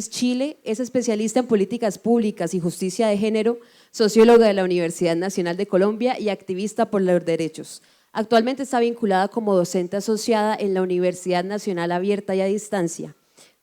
Chile es especialista en políticas públicas y justicia de género, socióloga de la Universidad Nacional de Colombia y activista por los derechos. Actualmente está vinculada como docente asociada en la Universidad Nacional Abierta y a Distancia.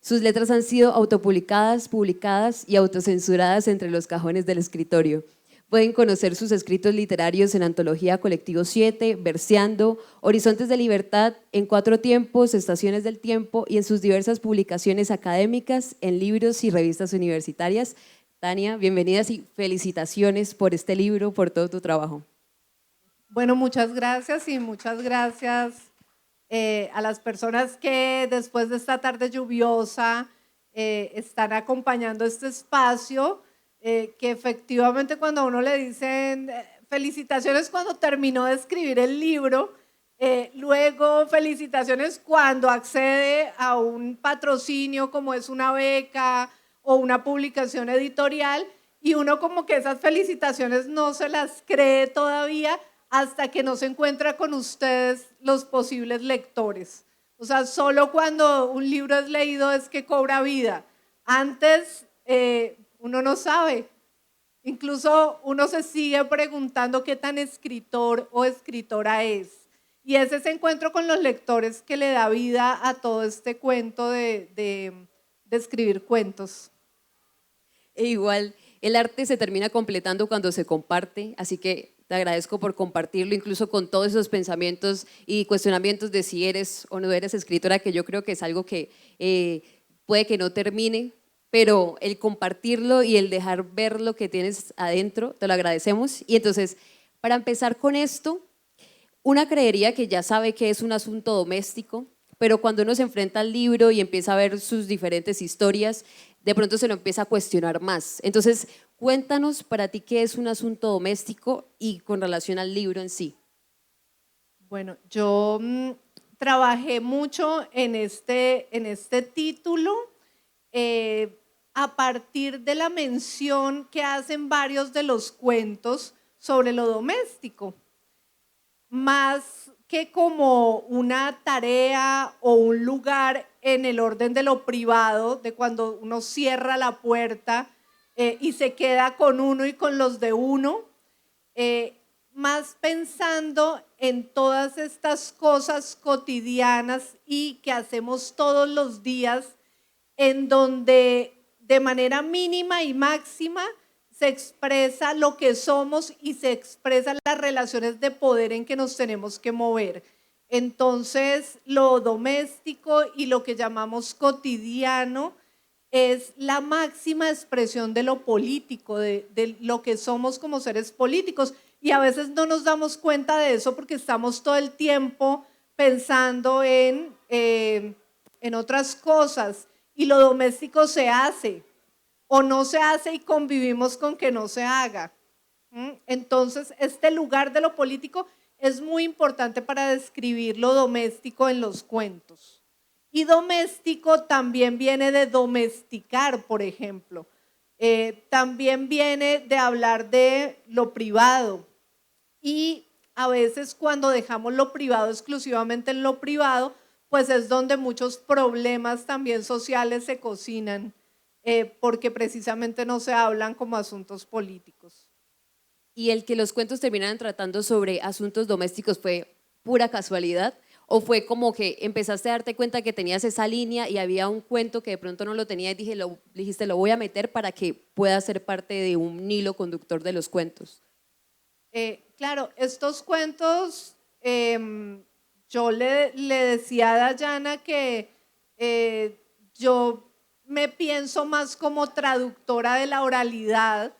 Sus letras han sido autopublicadas, publicadas y autocensuradas entre los cajones del escritorio. Pueden conocer sus escritos literarios en Antología Colectivo 7, Verseando, Horizontes de Libertad, En Cuatro Tiempos, Estaciones del Tiempo y en sus diversas publicaciones académicas, en libros y revistas universitarias. Tania, bienvenidas y felicitaciones por este libro, por todo tu trabajo. Bueno, muchas gracias y muchas gracias a las personas que después de esta tarde lluviosa están acompañando este espacio, que efectivamente cuando a uno le dicen felicitaciones cuando terminó de escribir el libro, luego felicitaciones cuando accede a un patrocinio como es una beca o una publicación editorial, y uno como que esas felicitaciones no se las cree todavía hasta que no se encuentra con ustedes, los posibles lectores. O sea, solo cuando un libro es leído es que cobra vida. Antes uno no sabe. Incluso uno se sigue preguntando qué tan escritor o escritora es. Y es ese encuentro con los lectores que le da vida a todo este cuento de escribir cuentos. E igual, el arte se termina completando cuando se comparte, así que te agradezco por compartirlo, incluso con todos esos pensamientos y cuestionamientos de si eres o no eres escritora, que yo creo que es algo que puede que no termine, pero el compartirlo y el dejar ver lo que tienes adentro, te lo agradecemos. Y entonces, para empezar con esto, una creería que ya sabe que es un asunto doméstico, pero cuando uno se enfrenta al libro y empieza a ver sus diferentes historias, de pronto se lo empieza a cuestionar más. Entonces, cuéntanos para ti qué es un asunto doméstico y con relación al libro en sí. Bueno, yo trabajé mucho en este título a partir de la mención que hacen varios de los cuentos sobre lo doméstico, más que como una tarea o un lugar en el orden de lo privado, de cuando uno cierra la puerta y se queda con uno y con los de uno, más pensando en todas estas cosas cotidianas y que hacemos todos los días, en donde de manera mínima y máxima se expresa lo que somos y se expresan las relaciones de poder en que nos tenemos que mover. Entonces, lo doméstico y lo que llamamos cotidiano es la máxima expresión de lo político, de lo que somos como seres políticos. Y a veces no nos damos cuenta de eso porque estamos todo el tiempo pensando en otras cosas, y lo doméstico se hace o no se hace y convivimos con que no se haga. Entonces, este lugar de lo político es muy importante para describir lo doméstico en los cuentos. Y doméstico también viene de domesticar, por ejemplo. También viene de hablar de lo privado. Y a veces cuando dejamos lo privado exclusivamente en lo privado, pues es donde muchos problemas también sociales se cocinan, porque precisamente no se hablan como asuntos políticos. ¿Y el que los cuentos terminaran tratando sobre asuntos domésticos fue pura casualidad? ¿O fue como que empezaste a darte cuenta que tenías esa línea y había un cuento que de pronto no lo tenía y dijiste, lo voy a meter para que pueda ser parte de un hilo conductor de los cuentos? Claro, estos cuentos, yo le decía a Dayana que yo me pienso más como traductora de la oralidad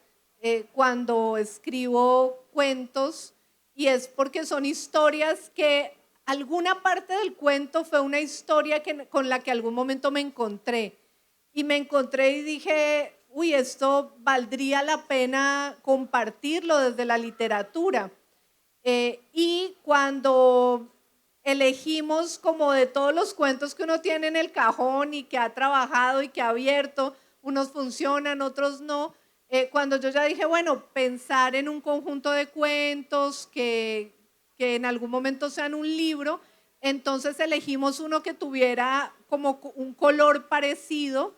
cuando escribo cuentos, y es porque son historias que alguna parte del cuento fue una historia con la que algún momento me encontré. Y me encontré y dije, uy, esto valdría la pena compartirlo desde la literatura. Y cuando elegimos, como de todos los cuentos que uno tiene en el cajón y que ha trabajado y que ha abierto, unos funcionan, otros no, cuando yo ya dije, bueno, pensar en un conjunto de cuentos que en algún momento sean un libro, entonces elegimos uno que tuviera como un color parecido,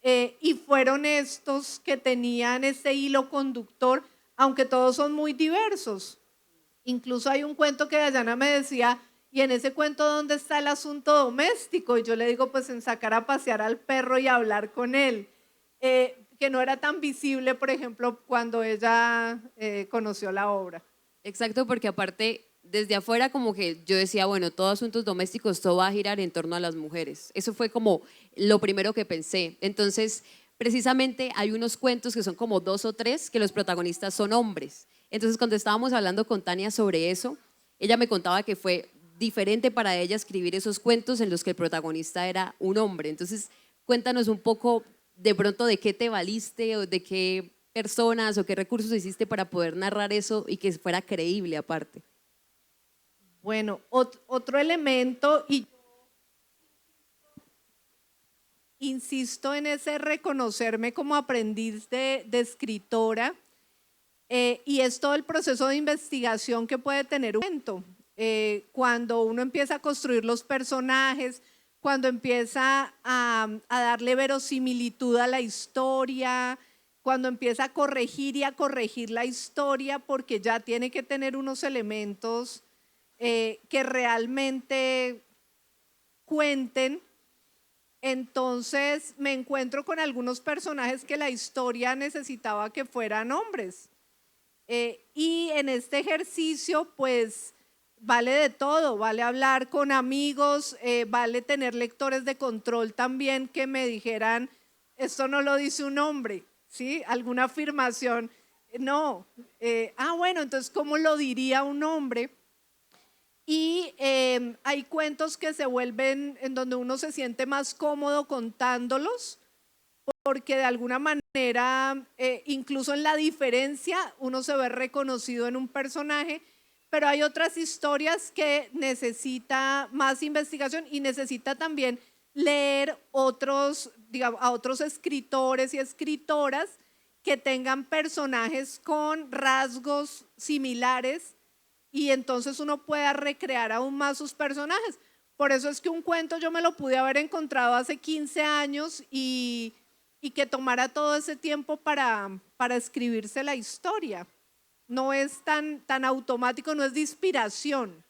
y fueron estos que tenían ese hilo conductor, aunque todos son muy diversos. Incluso hay un cuento que Dayana me decía, y en ese cuento, ¿dónde está el asunto doméstico? Y yo le digo, pues en sacar a pasear al perro y hablar con él, que no era tan visible, por ejemplo, cuando ella conoció la obra. Exacto, porque aparte, desde afuera como que yo decía, bueno, todo asuntos domésticos, todo va a girar en torno a las mujeres. Eso fue como lo primero que pensé. Entonces, precisamente hay unos cuentos que son como 2 o 3 que los protagonistas son hombres. Entonces, cuando estábamos hablando con Tania sobre eso, ella me contaba que fue diferente para ella escribir esos cuentos en los que el protagonista era un hombre. Entonces, cuéntanos un poco de pronto de qué te valiste o de qué personas o qué recursos hiciste para poder narrar eso y que fuera creíble aparte. Bueno, otro elemento, y insisto en ese reconocerme como aprendiz de escritora, y es todo el proceso de investigación que puede tener un cuento. Cuando uno empieza a construir los personajes, cuando empieza a darle verosimilitud a la historia, cuando empieza a corregir y a corregir la historia, porque ya tiene que tener unos elementos que realmente cuenten. Entonces me encuentro con algunos personajes que la historia necesitaba que fueran hombres. Y en este ejercicio, pues, vale de todo, vale hablar con amigos, vale tener lectores de control también que me dijeran, esto no lo dice un hombre, ¿sí? Alguna afirmación, no. Bueno, entonces, ¿cómo lo diría un hombre? Y hay cuentos que se vuelven en donde uno se siente más cómodo contándolos, porque de alguna manera, incluso en la diferencia, uno se ve reconocido en un personaje, pero hay otras historias que necesita más investigación y necesita también leer otros, digamos, a otros escritores y escritoras que tengan personajes con rasgos similares y entonces uno pueda recrear aún más sus personajes. Por eso es que un cuento yo me lo pude haber encontrado hace 15 años y que tomara todo ese tiempo para escribirse la historia. No es tan automático, no es de inspiración.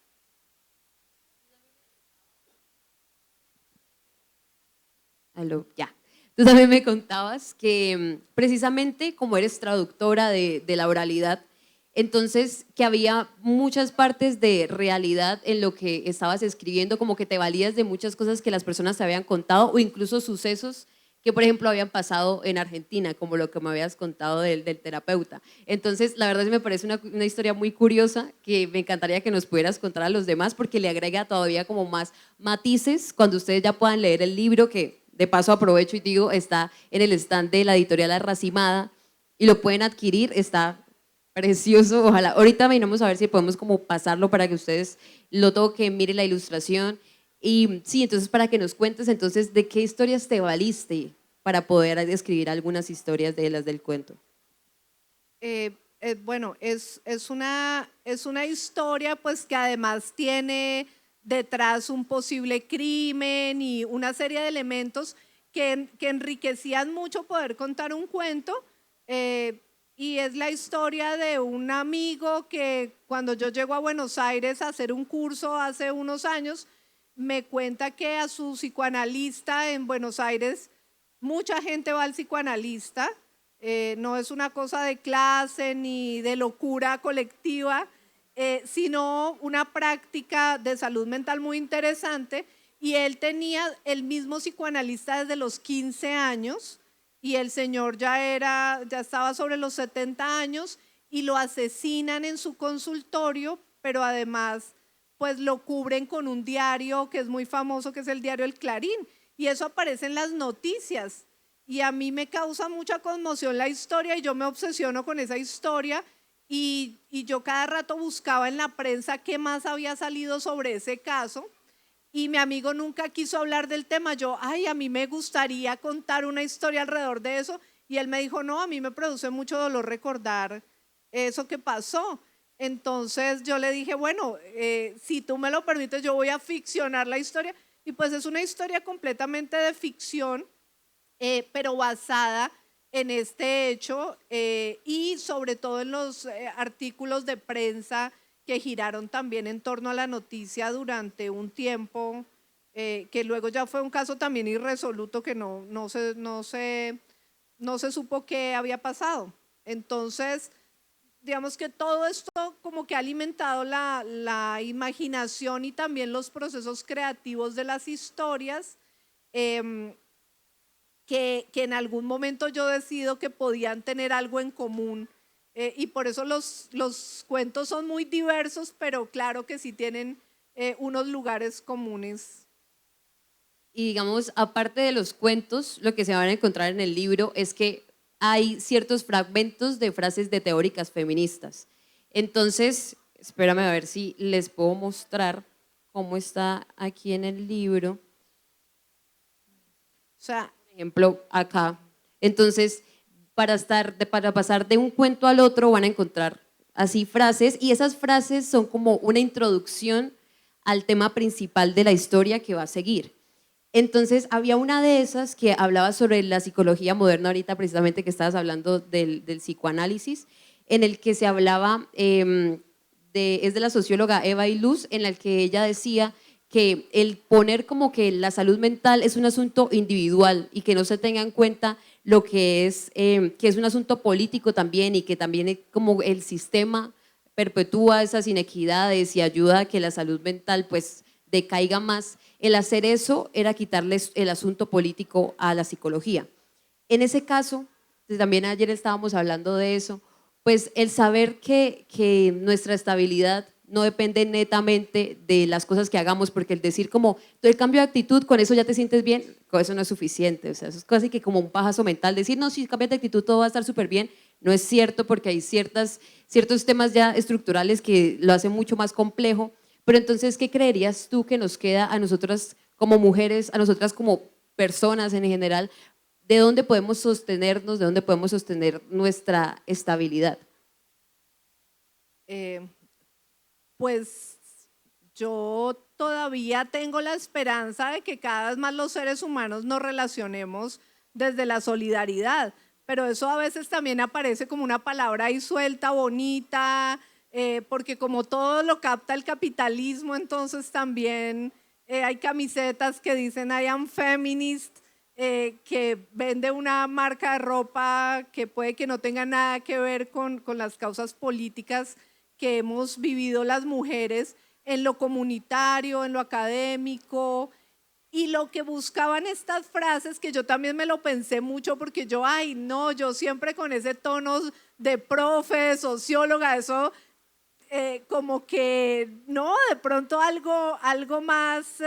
Aló, ya. Tú también me contabas que precisamente como eres traductora de la oralidad, entonces que había muchas partes de realidad en lo que estabas escribiendo, como que te valías de muchas cosas que las personas te habían contado o incluso sucesos que, por ejemplo, habían pasado en Argentina, como lo que me habías contado del terapeuta. Entonces, la verdad me parece una historia muy curiosa que me encantaría que nos pudieras contar a los demás porque le agrega todavía como más matices cuando ustedes ya puedan leer el libro que, de paso aprovecho y digo, está en el stand de la editorial La Racimada y lo pueden adquirir, está precioso, ojalá. Ahorita venimos a ver si podemos como pasarlo para que ustedes lo toquen, miren la ilustración. Y sí, entonces para que nos cuentes entonces de qué historias te valiste para poder escribir algunas historias de las del cuento. Bueno, es una historia pues que además tiene detrás un posible crimen y una serie de elementos que enriquecían mucho poder contar un cuento. Y es la historia de un amigo que cuando yo llego a Buenos Aires a hacer un curso hace unos años, me cuenta que a su psicoanalista en Buenos Aires, mucha gente va al psicoanalista, no es una cosa de clase ni de locura colectiva, sino una práctica de salud mental muy interesante. Y él tenía el mismo psicoanalista desde los 15 años y el señor ya estaba sobre los 70 años y lo asesinan en su consultorio, pero además pues lo cubren con un diario que es muy famoso, que es el diario El Clarín, y eso aparece en las noticias. Y a mí me causa mucha conmoción la historia y yo me obsesiono con esa historia y yo cada rato buscaba en la prensa qué más había salido sobre ese caso y mi amigo nunca quiso hablar del tema. Yo, a mí me gustaría contar una historia alrededor de eso y él me dijo, no, a mí me produce mucho dolor recordar eso que pasó. Entonces yo le dije, bueno, si tú me lo permites, yo voy a ficcionar la historia. Y pues es una historia completamente de ficción pero basada en este hecho y sobre todo en los artículos de prensa que giraron también en torno a la noticia durante un tiempo, que luego ya fue un caso también irresoluto que no se supo qué había pasado. Entonces, digamos que todo esto como que ha alimentado la imaginación y también los procesos creativos de las historias, que en algún momento yo decido que podían tener algo en común. Y por eso los cuentos son muy diversos, pero claro que sí tienen unos lugares comunes. Y digamos, aparte de los cuentos, lo que se van a encontrar en el libro es que hay ciertos fragmentos de frases de teóricas feministas. Entonces, espérame a ver si les puedo mostrar cómo está aquí en el libro. O sea, Por ejemplo, acá. Entonces, para pasar de un cuento al otro van a encontrar así frases, y esas frases son como una introducción al tema principal de la historia que va a seguir. Entonces, había una de esas que hablaba sobre la psicología moderna, ahorita precisamente que estabas hablando del psicoanálisis, en el que se hablaba, es de la socióloga Eva Iluz, en la que ella decía que el poner como que la salud mental es un asunto individual y que no se tenga en cuenta lo que es un asunto político también, y que también como el sistema perpetúa esas inequidades y ayuda a que la salud mental pues decaiga más. El hacer eso era quitarles el asunto político a la psicología. En ese caso, también ayer estábamos hablando de eso, pues el saber que nuestra estabilidad no depende netamente de las cosas que hagamos, porque el decir como, el cambio de actitud, con eso ya te sientes bien, con eso no es suficiente. O sea, eso es casi que como un pajazo mental, decir, no, si cambias de actitud todo va a estar súper bien, no es cierto, porque hay ciertos temas ya estructurales que lo hacen mucho más complejo. Pero entonces, ¿qué creerías tú que nos queda a nosotras como mujeres, a nosotras como personas en general? ¿De dónde podemos sostenernos, de dónde podemos sostener nuestra estabilidad? Pues yo todavía tengo la esperanza de que cada vez más los seres humanos nos relacionemos desde la solidaridad, pero eso a veces también aparece como una palabra ahí suelta, bonita, porque como todo lo capta el capitalismo, entonces también hay camisetas que dicen I am feminist, que vende una marca de ropa que puede que no tenga nada que ver con las causas políticas que hemos vivido las mujeres en lo comunitario, en lo académico, y lo que buscaban estas frases, que yo también me lo pensé mucho, porque yo, ay no, yo siempre con ese tono de profe, socióloga, eso como que no, de pronto algo más,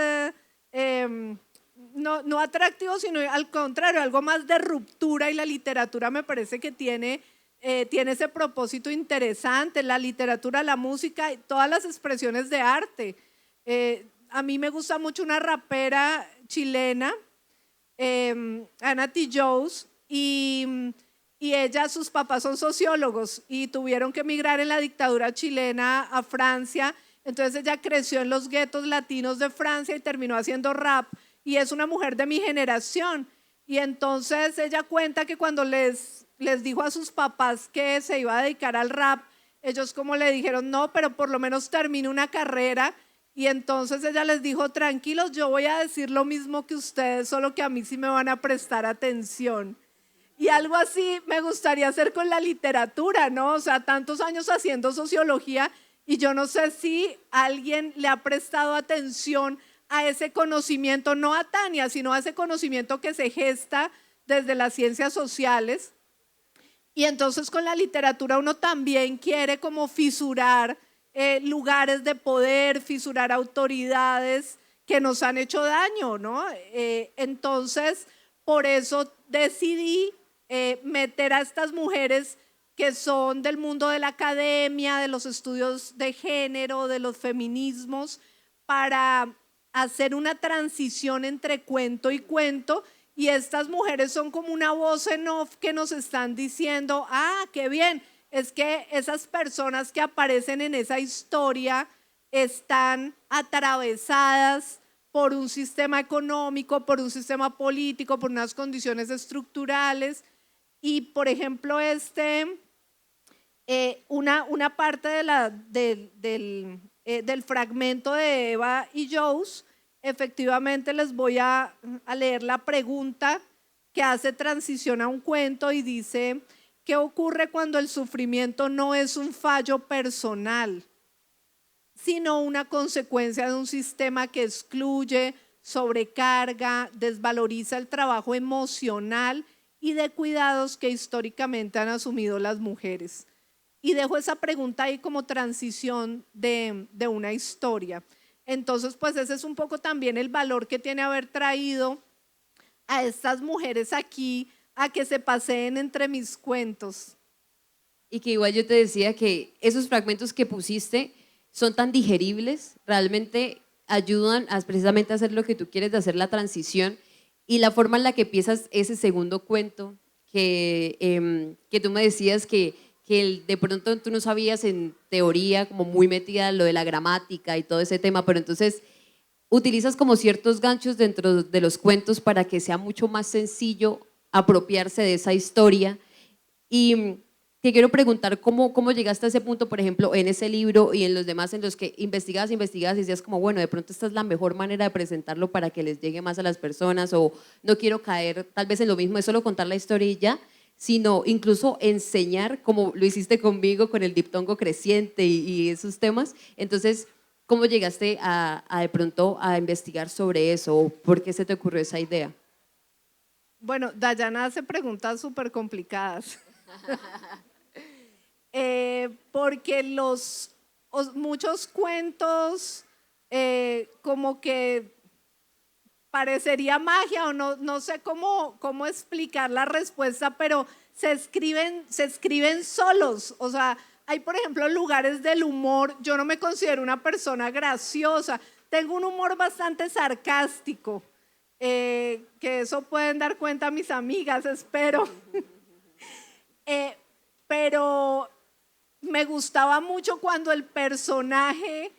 no atractivo, sino al contrario, algo más de ruptura, y la literatura me parece que tiene ese propósito interesante, la literatura, la música, todas las expresiones de arte. A mí me gusta mucho una rapera chilena, Ana Jones, y ella, sus papás son sociólogos y tuvieron que emigrar en la dictadura chilena a Francia. Entonces ella creció en los guetos latinos de Francia y terminó haciendo rap, y es una mujer de mi generación. Y entonces ella cuenta que cuando les dijo a sus papás que se iba a dedicar al rap, ellos como le dijeron, no, pero por lo menos termine una carrera. Y entonces ella les dijo, tranquilos, yo voy a decir lo mismo que ustedes, solo que a mí sí me van a prestar atención. Y algo así me gustaría hacer con la literatura, ¿no? O sea, tantos años haciendo sociología, y yo no sé si alguien le ha prestado atención a ese conocimiento, no a Tania, sino a ese conocimiento que se gesta desde las ciencias sociales. Y entonces con la literatura uno también quiere como fisurar lugares de poder, fisurar autoridades que nos han hecho daño, ¿no? Entonces, por eso decidí meter a estas mujeres que son del mundo de la academia, de los estudios de género, de los feminismos, para hacer una transición entre cuento y cuento. Y estas mujeres son como una voz en off que nos están diciendo, ah, qué bien, es que esas personas que aparecen en esa historia están atravesadas por un sistema económico, por un sistema político, por unas condiciones estructurales. Y, por ejemplo, una parte del fragmento de Eva y Joyce, efectivamente les voy a leer la pregunta que hace transición a un cuento y dice: ¿qué ocurre cuando el sufrimiento no es un fallo personal, sino una consecuencia de un sistema que excluye, sobrecarga, desvaloriza el trabajo emocional y de cuidados que históricamente han asumido las mujeres? Y dejo esa pregunta ahí como transición de una historia. Entonces, pues ese es un poco también el valor que tiene haber traído a estas mujeres aquí a que se paseen entre mis cuentos. Y que igual yo te decía que esos fragmentos que pusiste son tan digeribles, realmente ayudan a precisamente hacer lo que tú quieres, de hacer la transición, y la forma en la que piensas ese segundo cuento que tú me decías que de pronto tú no sabías en teoría, como muy metida lo de la gramática y todo ese tema, pero entonces utilizas como ciertos ganchos dentro de los cuentos para que sea mucho más sencillo apropiarse de esa historia. Y te quiero preguntar cómo llegaste a ese punto, por ejemplo, en ese libro y en los demás en los que investigabas y decías como, bueno, de pronto esta es la mejor manera de presentarlo para que les llegue más a las personas, o no quiero caer tal vez en lo mismo de solo contar la historia y ya, sino incluso enseñar, como lo hiciste conmigo con el diptongo creciente y esos temas. Entonces, ¿cómo llegaste a de pronto a investigar sobre eso? ¿O por qué se te ocurrió esa idea? Bueno, Dayana hace preguntas súper complicadas. Porque muchos cuentos como que parecería magia, o no sé cómo explicar la respuesta, pero se escriben solos. O sea, hay, por ejemplo, lugares del humor. Yo no me considero una persona graciosa, tengo un humor bastante sarcástico, que eso pueden dar cuenta mis amigas, espero. Pero me gustaba mucho cuando el personaje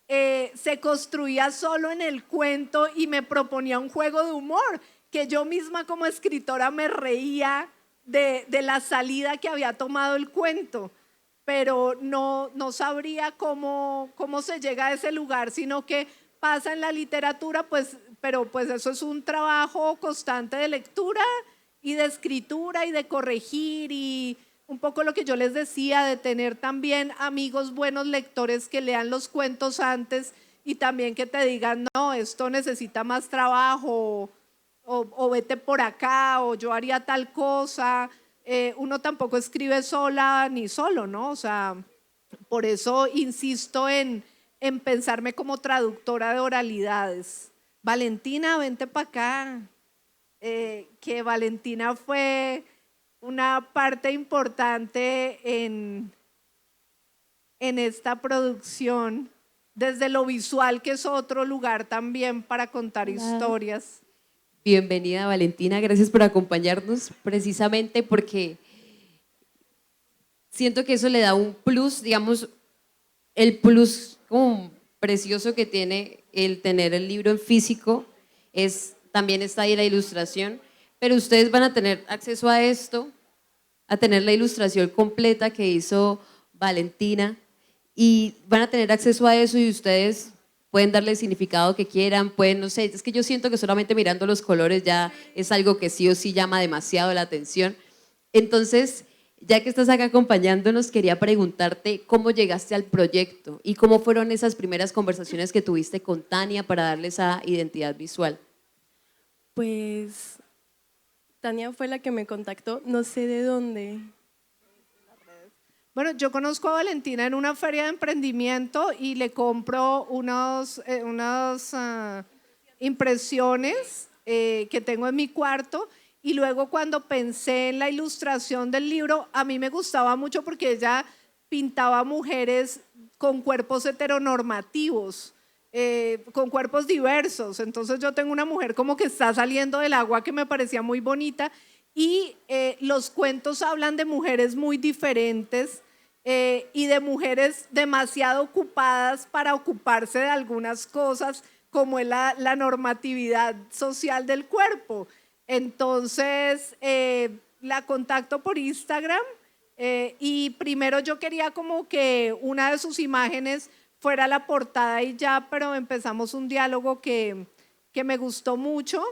se construía solo en el cuento y me proponía un juego de humor, que yo misma como escritora me reía de la salida que había tomado el cuento, pero no sabría cómo se llega a ese lugar, sino que pasa en la literatura, pero pues eso es un trabajo constante de lectura y de escritura y de corregir, y un poco lo que yo les decía, de tener también amigos buenos lectores que lean los cuentos antes y también que te digan: no, esto necesita más trabajo, o vete por acá, o yo haría tal cosa. Uno tampoco escribe sola ni solo, ¿no? O sea, por eso insisto en pensarme como traductora de oralidades. Valentina, vente para acá. Que Valentina fue una parte importante en esta producción, desde lo visual, que es otro lugar también para contar historias. Bienvenida, Valentina, gracias por acompañarnos, precisamente porque siento que eso le da un plus, digamos, el plus como precioso que tiene el tener el libro en físico, también está ahí la ilustración, pero ustedes van a tener acceso a esto, a tener la ilustración completa que hizo Valentina, y van a tener acceso a eso, y ustedes pueden darle el significado que quieran, pueden, no sé, es que yo siento que solamente mirando los colores ya es algo que sí o sí llama demasiado la atención. Entonces, ya que estás acá acompañándonos, quería preguntarte cómo llegaste al proyecto y cómo fueron esas primeras conversaciones que tuviste con Tania para darle esa identidad visual. Pues Tania fue la que me contactó, no sé de dónde. Bueno, yo conozco a Valentina en una feria de emprendimiento y le compro unas impresiones que tengo en mi cuarto, y luego cuando pensé en la ilustración del libro, a mí me gustaba mucho porque ella pintaba mujeres con cuerpos heteronormativos, con cuerpos diversos. Entonces yo tengo una mujer como que está saliendo del agua que me parecía muy bonita, y los cuentos hablan de mujeres muy diferentes y de mujeres demasiado ocupadas para ocuparse de algunas cosas, como es la normatividad social del cuerpo. Entonces, la contacto por Instagram y primero yo quería como que una de sus imágenes fuera la portada y ya, pero empezamos un diálogo que me gustó mucho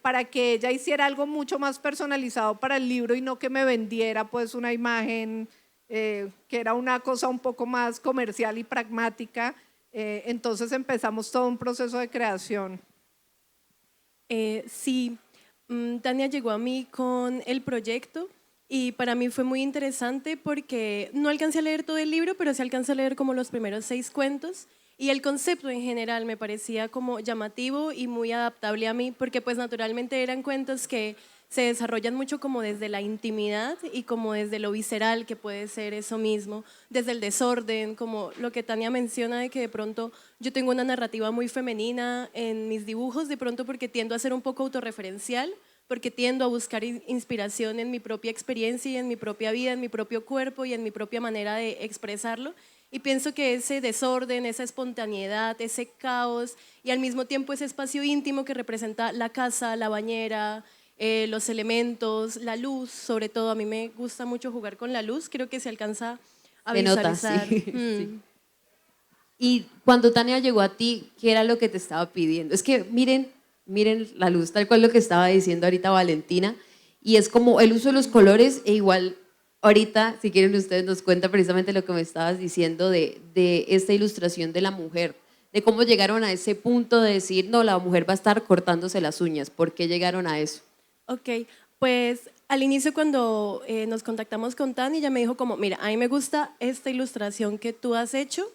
para que ella hiciera algo mucho más personalizado para el libro y no que me vendiera pues una imagen que era una cosa un poco más comercial y pragmática. Entonces empezamos todo un proceso de creación. Sí, Tania llegó a mí con el proyecto y para mí fue muy interesante porque no alcancé a leer todo el libro, pero sí alcancé a leer como los primeros 6 cuentos y el concepto en general me parecía como llamativo y muy adaptable a mí porque pues naturalmente eran cuentos que se desarrollan mucho como desde la intimidad y como desde lo visceral que puede ser eso mismo, desde el desorden, como lo que Tania menciona de que de pronto yo tengo una narrativa muy femenina en mis dibujos, de pronto porque tiendo a ser un poco autorreferencial, porque tiendo a buscar inspiración en mi propia experiencia y en mi propia vida, en mi propio cuerpo y en mi propia manera de expresarlo. Y pienso que ese desorden, esa espontaneidad, ese caos y al mismo tiempo ese espacio íntimo que representa la casa, la bañera, los elementos, la luz, sobre todo a mí me gusta mucho jugar con la luz, creo que se alcanza a Se nota, sí. visualizar. Sí. Y cuando Tania llegó a ti, ¿qué era lo que te estaba pidiendo? Es que miren la luz, tal cual lo que estaba diciendo ahorita Valentina, y es como el uso de los colores e igual ahorita, si quieren ustedes nos cuenta precisamente lo que me estabas diciendo de esta ilustración de la mujer, de cómo llegaron a ese punto de decir, no, la mujer va a estar cortándose las uñas, ¿por qué llegaron a eso? Ok, pues al inicio cuando nos contactamos con Tani, ella me dijo como, mira, a mí me gusta esta ilustración que tú has hecho,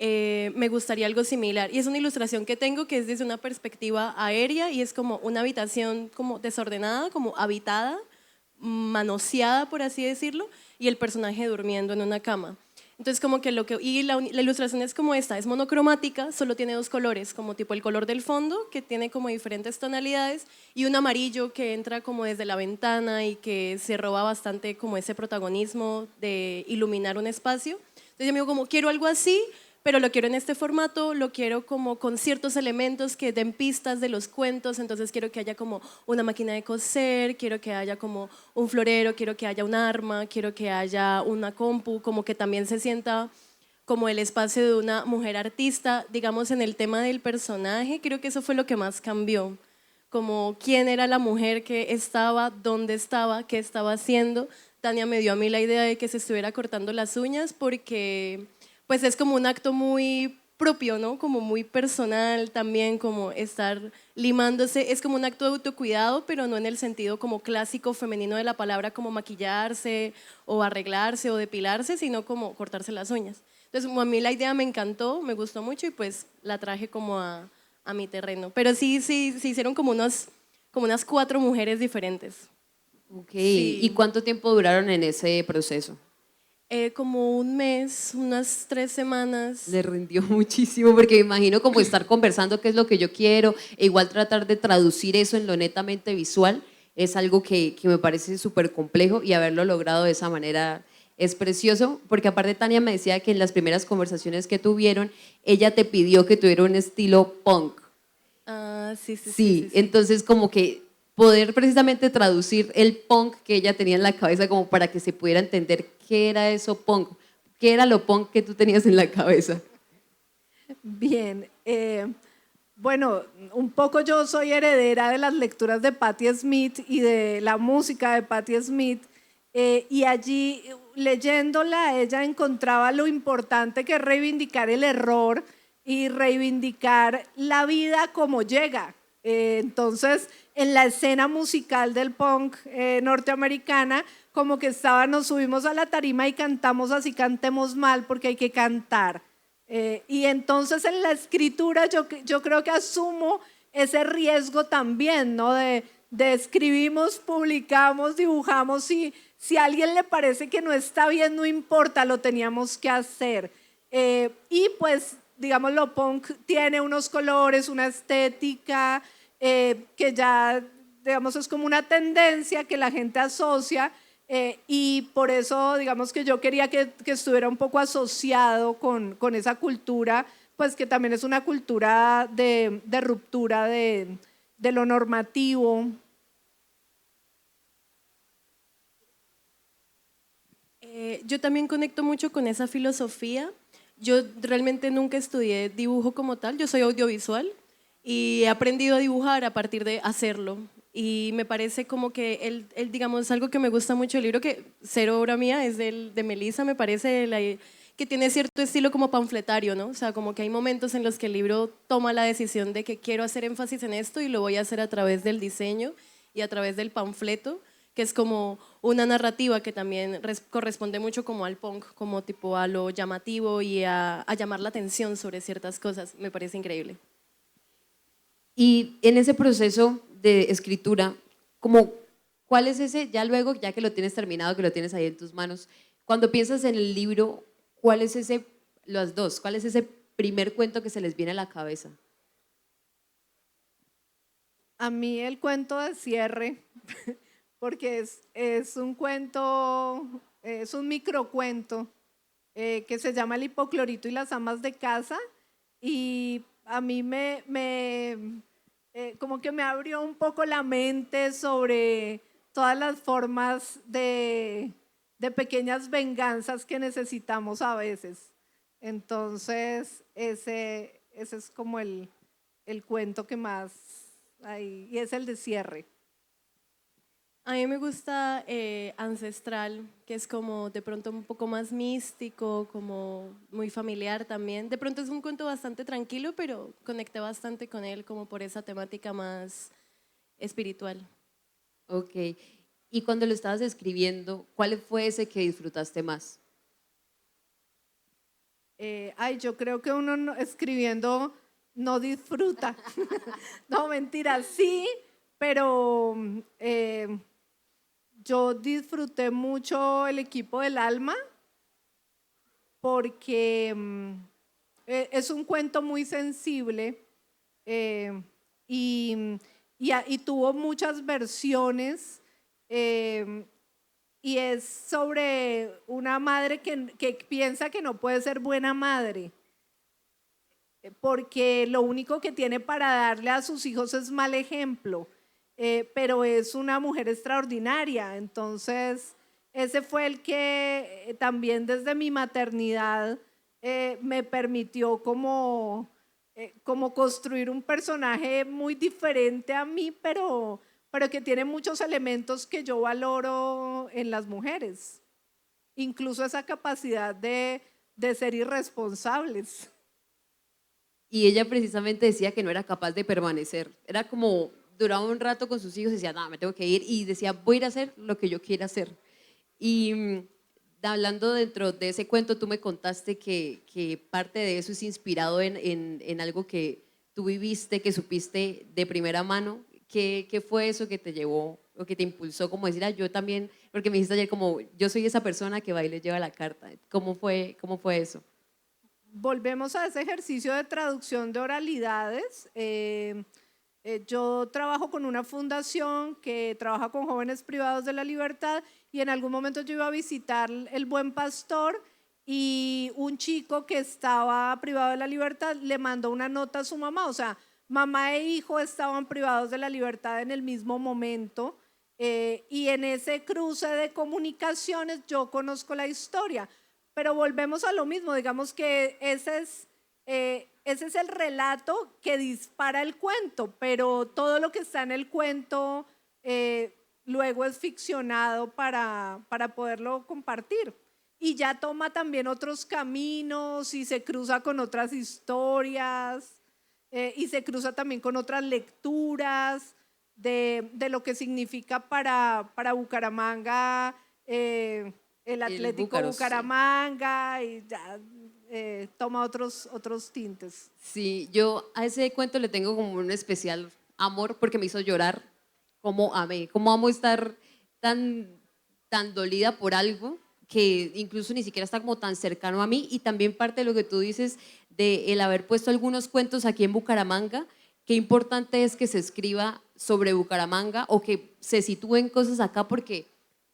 me gustaría algo similar. Y es una ilustración que tengo que es desde una perspectiva aérea y es como una habitación como desordenada, como habitada, manoseada, por así decirlo, y el personaje durmiendo en una cama. Entonces como que la ilustración es como esta, es monocromática, solo tiene 2 colores, como tipo el color del fondo, que tiene como diferentes tonalidades, y un amarillo que entra como desde la ventana y que se roba bastante como ese protagonismo de iluminar un espacio. Entonces yo me digo como, quiero algo así, pero lo quiero en este formato, lo quiero como con ciertos elementos que den pistas de los cuentos, entonces quiero que haya como una máquina de coser, quiero que haya como un florero, quiero que haya un arma, quiero que haya una compu, como que también se sienta como el espacio de una mujer artista, digamos en el tema del personaje, creo que eso fue lo que más cambió, como quién era la mujer que estaba, dónde estaba, qué estaba haciendo. Tania me dio a mí la idea de que se estuviera cortando las uñas porque pues es como un acto muy propio, ¿no? Como muy personal también, como estar limándose, es como un acto de autocuidado, pero no en el sentido como clásico femenino de la palabra, como maquillarse o arreglarse o depilarse, sino como cortarse las uñas. Entonces, como a mí la idea me encantó, me gustó mucho y pues la traje como a mi terreno. Pero sí, se hicieron como unas 4 mujeres diferentes. Ok, Sí. ¿y cuánto tiempo duraron en ese proceso? Como un mes, unas 3 semanas. Le rindió muchísimo porque me imagino como estar conversando qué es lo que yo quiero e igual tratar de traducir eso en lo netamente visual es algo que me parece súper complejo y haberlo logrado de esa manera es precioso porque aparte Tania me decía que en las primeras conversaciones que tuvieron ella te pidió que tuviera un estilo punk. Ah, sí, sí, sí, Sí, sí, sí. entonces como que poder precisamente traducir el punk que ella tenía en la cabeza como para que se pudiera entender qué era eso punk, qué era lo punk que tú tenías en la cabeza. Bien, bueno, un poco yo soy heredera de las lecturas de Patti Smith y de la música de Patti Smith, y allí leyéndola ella encontraba lo importante que es reivindicar el error y reivindicar la vida como llega. Entonces, en la escena musical del punk norteamericana, como que nos subimos a la tarima y cantamos así, cantemos mal porque hay que cantar. Y entonces en la escritura yo creo que asumo ese riesgo también, ¿no? De escribimos, publicamos, dibujamos y si a alguien le parece que no está bien, no importa, lo teníamos que hacer. Y pues, digamos, lo punk tiene unos colores, una estética que ya, digamos, es como una tendencia que la gente asocia. Y por eso, digamos que yo quería que estuviera un poco asociado con esa cultura, pues que también es una cultura de ruptura de lo normativo. Yo también conecto mucho con esa filosofía. Yo realmente nunca estudié dibujo como tal, yo soy audiovisual y he aprendido a dibujar a partir de hacerlo. Y me parece como que digamos, algo que me gusta mucho del libro, que cero obra mía, es de Melissa, me parece que tiene cierto estilo como panfletario, ¿no? O sea, como que hay momentos en los que el libro toma la decisión de que quiero hacer énfasis en esto y lo voy a hacer a través del diseño y a través del panfleto, que es como una narrativa que también corresponde mucho como al punk, como tipo a lo llamativo y a llamar la atención sobre ciertas cosas. Me parece increíble. Y en ese proceso de escritura, como, ¿cuál es ese, ya luego, ya que lo tienes terminado, que lo tienes ahí en tus manos, cuando piensas en el libro, cuál es ese, los dos, cuál es ese primer cuento que se les viene a la cabeza? A mí el cuento de cierre, porque es un cuento, es un microcuento que se llama El hipoclorito y las amas de casa, y a mí como que me abrió un poco la mente sobre todas las formas de pequeñas venganzas que necesitamos a veces. Entonces, ese es como el cuento que más hay, y es el de cierre. A mí me gusta Ancestral, que es como de pronto un poco más místico, como muy familiar también. De pronto es un cuento bastante tranquilo, pero conecté bastante con él como por esa temática más espiritual. Ok. Y cuando lo estabas escribiendo, ¿cuál fue ese que disfrutaste más? Yo creo que uno escribiendo no disfruta. No, mentira, sí, pero yo disfruté mucho El equipo del alma porque es un cuento muy sensible eh, y, y tuvo muchas versiones eh, y es sobre una madre que piensa que no puede ser buena madre porque lo único que tiene para darle a sus hijos es mal ejemplo, pero es una mujer extraordinaria. Entonces, ese fue el que también desde mi maternidad me permitió como construir un personaje muy diferente a mí, pero que tiene muchos elementos que yo valoro en las mujeres, incluso esa capacidad de ser irresponsables. Y ella precisamente decía que no era capaz de permanecer. Era como, duraba un rato con sus hijos y decía, no, me tengo que ir. Y decía, voy a ir a hacer lo que yo quiera hacer. Y hablando dentro de ese cuento, tú me contaste que parte de eso es inspirado en algo que tú viviste, que supiste de primera mano. ¿Qué fue eso que te llevó o que te impulsó como decir, yo también, porque me dijiste ayer como, yo soy esa persona que va y le lleva la carta? Cómo fue eso? Volvemos a ese ejercicio de traducción de oralidades. Yo trabajo con una fundación que trabaja con jóvenes privados de la libertad y en algún momento yo iba a visitar el Buen Pastor y un chico que estaba privado de la libertad le mandó una nota a su mamá, o sea, mamá e hijo estaban privados de la libertad en el mismo momento y en ese cruce de comunicaciones yo conozco la historia. Pero volvemos a lo mismo, digamos que ese es el relato que dispara el cuento, pero todo lo que está en el cuento luego es ficcionado para poderlo compartir. Y ya toma también otros caminos y se cruza con otras historias y se cruza también con otras lecturas de lo que significa para Bucaramanga. El El Atlético Búcaros, sí. Bucaramanga y ya toma otros tintes. Sí, yo a ese cuento le tengo como un especial amor porque me hizo llorar, como amé, como amo estar tan, tan dolida por algo que incluso ni siquiera está como tan cercano a mí, y también parte de lo que tú dices de el haber puesto algunos cuentos aquí en Bucaramanga, qué importante es que se escriba sobre Bucaramanga o que se sitúen cosas acá, porque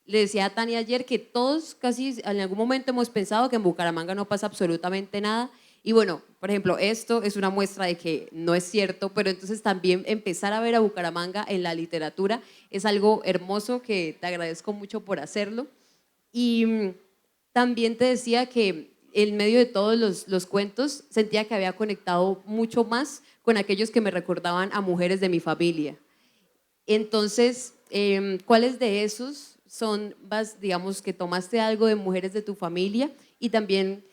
le decía a Tania ayer que todos casi en algún momento hemos pensado que en Bucaramanga no pasa absolutamente nada, Y bueno, por ejemplo, esto es una muestra de que no es cierto, pero entonces también empezar a ver a Bucaramanga en la literatura es algo hermoso que te agradezco mucho por hacerlo. Y también te decía que en medio de todos los cuentos sentía que había conectado mucho más con aquellos que me recordaban a mujeres de mi familia. Entonces, ¿cuáles de esos son, digamos, que tomaste algo de mujeres de tu familia? Y también,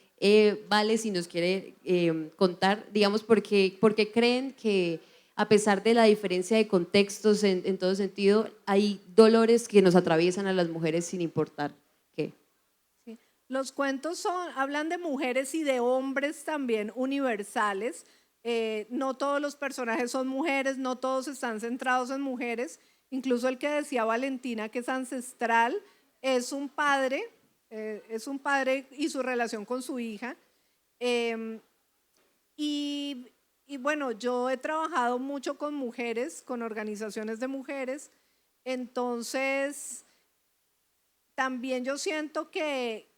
Vale, si nos quiere contar, digamos, porque creen que a pesar de la diferencia de contextos en todo sentido, hay dolores que nos atraviesan a las mujeres sin importar qué. Sí. Los cuentos hablan de mujeres y de hombres también universales. No todos los personajes son mujeres, no todos están centrados en mujeres. Incluso el que decía Valentina, que es ancestral, es un padre, y su relación con su hija. Eh, y, y bueno, yo he trabajado mucho con mujeres, con organizaciones de mujeres. Entonces también yo siento que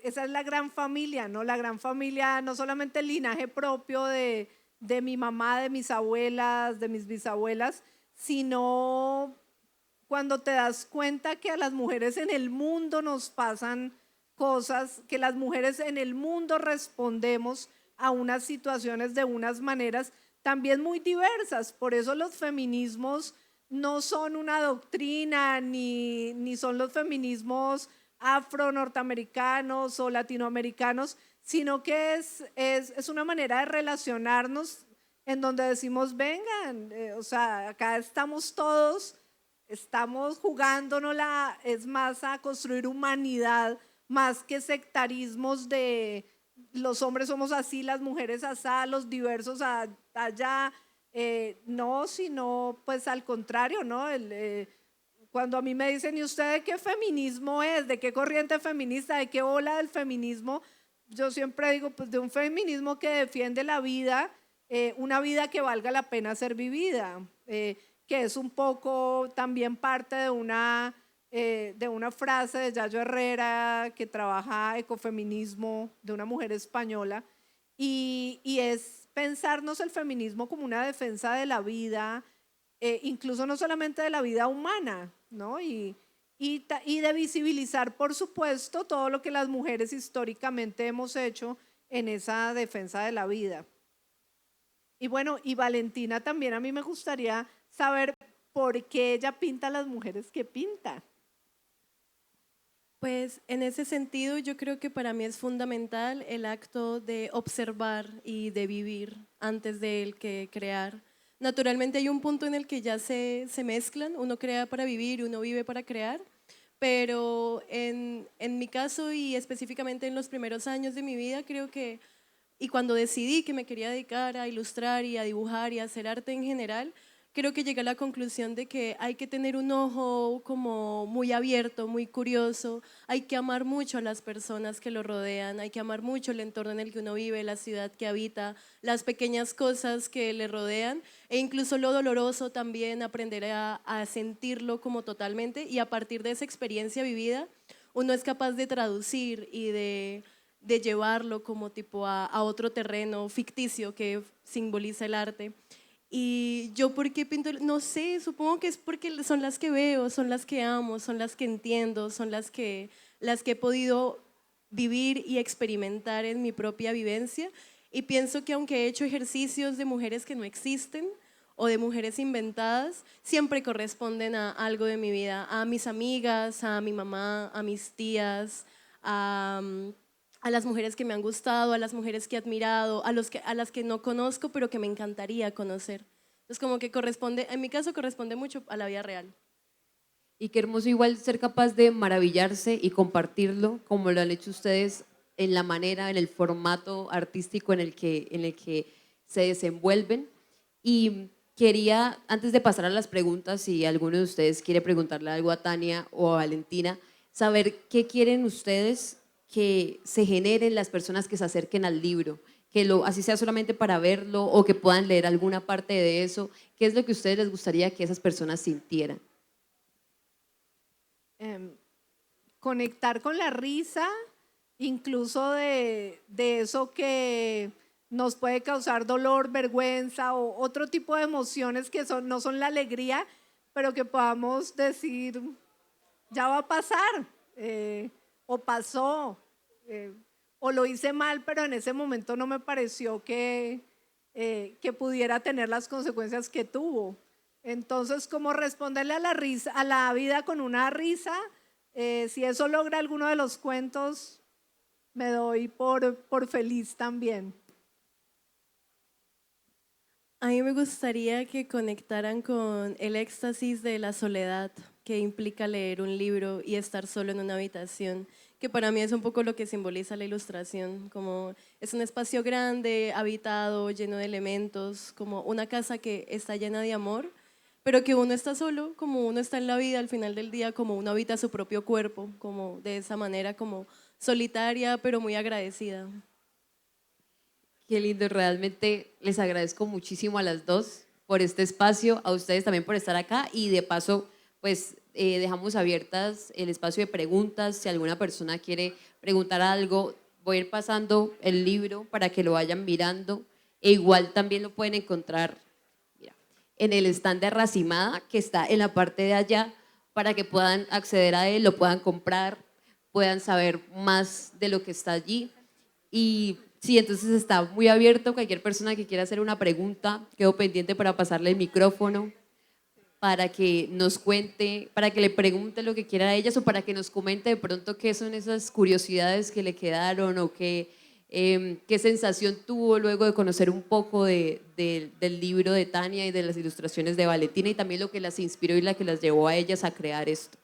esa es la gran familia, ¿no? La gran familia, no solamente el linaje propio de mi mamá, de mis abuelas, de mis bisabuelas, sino cuando te das cuenta que a las mujeres en el mundo nos pasan cosas, que las mujeres en el mundo respondemos a unas situaciones de unas maneras también muy diversas. Por eso los feminismos no son una doctrina, ni son los feminismos afro-norteamericanos o latinoamericanos, sino que es una manera de relacionarnos en donde decimos, vengan, o sea, acá estamos todos, estamos jugándonos es más a construir humanidad, más que sectarismos de los hombres somos así, las mujeres asá, los diversos allá. No, sino pues al contrario, ¿no? Cuando a mí me dicen, ¿y usted de qué feminismo es? ¿De qué corriente feminista? ¿De qué ola del feminismo? Yo siempre digo, pues de un feminismo que defiende la vida, una vida que valga la pena ser vivida, que es un poco también parte de una frase de Yayo Herrera que trabaja ecofeminismo, de una mujer española, y es pensarnos el feminismo como una defensa de la vida, incluso no solamente de la vida humana, ¿no? Y de visibilizar, por supuesto, todo lo que las mujeres históricamente hemos hecho en esa defensa de la vida. Y bueno, y Valentina también a mí me gustaría saber por qué ella pinta a las mujeres que pinta. Pues en ese sentido yo creo que para mí es fundamental el acto de observar y de vivir antes de el que crear. Naturalmente hay un punto en el que ya se mezclan, uno crea para vivir y uno vive para crear, pero en mi caso y específicamente en los primeros años de mi vida creo que, y cuando decidí que me quería dedicar a ilustrar y a dibujar y a hacer arte en general, creo que llegué a la conclusión de que hay que tener un ojo como muy abierto, muy curioso, hay que amar mucho a las personas que lo rodean, hay que amar mucho el entorno en el que uno vive, la ciudad que habita, las pequeñas cosas que le rodean e incluso lo doloroso también, aprender a sentirlo como totalmente y a partir de esa experiencia vivida uno es capaz de traducir y de llevarlo como tipo a otro terreno ficticio que simboliza el arte. Y yo, ¿por qué pinto? No sé, supongo que es porque son las que veo, son las que amo, son las que entiendo, son las que he podido vivir y experimentar en mi propia vivencia. Y pienso que aunque he hecho ejercicios de mujeres que no existen o de mujeres inventadas, siempre corresponden a algo de mi vida, a mis amigas, a mi mamá, a mis tías, a las mujeres que me han gustado, a las mujeres que he admirado, a las que no conozco, pero que me encantaría conocer. Entonces, como que corresponde, en mi caso corresponde mucho a la vida real. Y qué hermoso igual ser capaz de maravillarse y compartirlo, como lo han hecho ustedes en la manera, en el formato artístico en el que se desenvuelven. Y quería, antes de pasar a las preguntas, si alguno de ustedes quiere preguntarle algo a Tania o a Valentina, saber qué quieren ustedes que se generen las personas que se acerquen al libro, así sea solamente para verlo o que puedan leer alguna parte de eso. ¿Qué es lo que a ustedes les gustaría que esas personas sintieran? Conectar con la risa, incluso de eso nos puede causar dolor, vergüenza o otro tipo de emociones que no son la alegría, pero que podamos decir, ya va a pasar, o pasó, o lo hice mal, pero en ese momento no me pareció que pudiera tener las consecuencias que tuvo. Entonces, ¿cómo responderle a la risa, a la vida con una risa? Si eso logra alguno de los cuentos, me doy por feliz también. A mí me gustaría que conectaran con el éxtasis de la soledad que implica leer un libro y estar solo en una habitación, que para mí es un poco lo que simboliza la ilustración, como es un espacio grande, habitado, lleno de elementos, como una casa que está llena de amor, pero que uno está solo, como uno está en la vida al final del día, como uno habita su propio cuerpo, como de esa manera, como solitaria, pero muy agradecida. Qué lindo, realmente les agradezco muchísimo a las dos por este espacio, a ustedes también por estar acá y de paso, pues dejamos abiertas el espacio de preguntas, si alguna persona quiere preguntar algo, voy a ir pasando el libro para que lo vayan mirando e igual también lo pueden encontrar, mira, en el stand de Arracimada que está en la parte de allá para que puedan acceder a él, lo puedan comprar, puedan saber más de lo que está allí. Y sí, entonces está muy abierto. Cualquier persona que quiera hacer una pregunta, quedo pendiente para pasarle el micrófono, para que nos cuente, para que le pregunte lo que quiera a ellas o para que nos comente de pronto qué son esas curiosidades que le quedaron o qué sensación tuvo luego de conocer un poco del libro de Tania y de las ilustraciones de Valentina y también lo que las inspiró y la que las llevó a ellas a crear esto.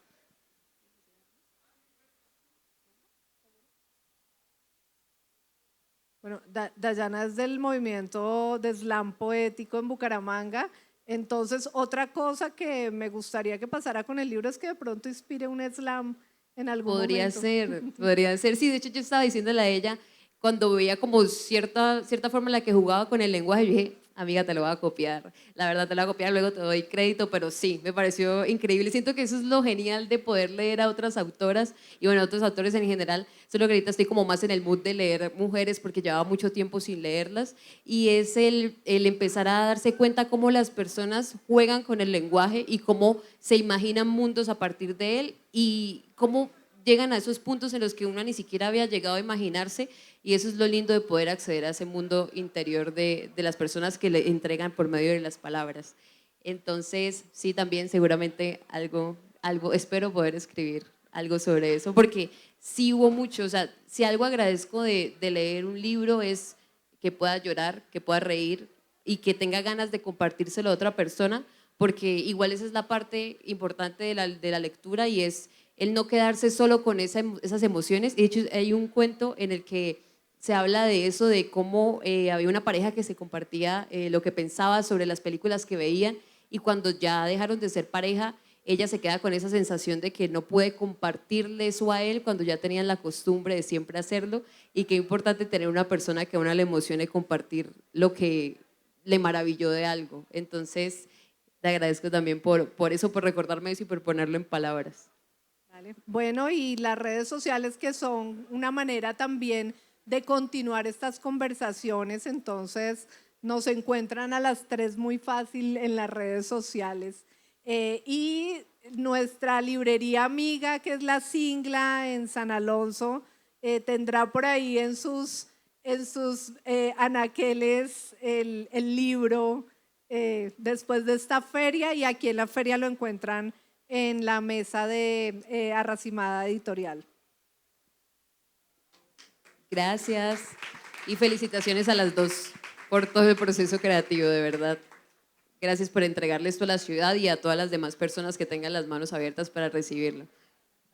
Bueno, Dayana es del movimiento de slam poético en Bucaramanga. Entonces, otra cosa que me gustaría que pasara con el libro es que de pronto inspire un slam en algún Podría momento. ser, podría ser. Sí, de hecho yo estaba diciéndole a ella, cuando veía como cierta forma en la que jugaba con el lenguaje, yo dije, amiga, te lo voy a copiar. La verdad, te lo voy a copiar, luego te doy crédito, pero sí, me pareció increíble. Siento que eso es lo genial de poder leer a otras autoras y bueno, a otros autores en general. Solo que ahorita estoy como más en el mood de leer mujeres porque llevaba mucho tiempo sin leerlas y es el empezar a darse cuenta cómo las personas juegan con el lenguaje y cómo se imaginan mundos a partir de él y cómo llegan a esos puntos en los que uno ni siquiera había llegado a imaginarse y eso es lo lindo de poder acceder a ese mundo interior de las personas que le entregan por medio de las palabras. Entonces, sí, también seguramente algo espero poder escribir algo sobre eso, porque sí hubo mucho, o sea, si algo agradezco de leer un libro es que pueda llorar, que pueda reír y que tenga ganas de compartírselo a otra persona, porque igual esa es la parte importante de la lectura y es el no quedarse solo con esas emociones. De hecho, hay un cuento en el que se habla de eso, de cómo había una pareja que se compartía lo que pensaba sobre las películas que veían y cuando ya dejaron de ser pareja, ella se queda con esa sensación de que no puede compartirle eso a él cuando ya tenían la costumbre de siempre hacerlo y qué importante tener una persona que a una le emocione compartir lo que le maravilló de algo. Entonces, te agradezco también por eso, por recordarme eso y por ponerlo en palabras. Vale. Bueno, y las redes sociales que son una manera también de continuar estas conversaciones, entonces nos encuentran a las tres muy fácil en las redes sociales. Y nuestra librería amiga, que es La Singla en San Alonso, tendrá por ahí en sus anaqueles el libro después de esta feria y aquí en la feria lo encuentran en la mesa de Arracimada Editorial. Gracias y felicitaciones a las dos por todo el proceso creativo, de verdad. Gracias por entregarle esto a la ciudad y a todas las demás personas que tengan las manos abiertas para recibirlo.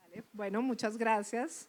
Vale. Bueno, muchas gracias.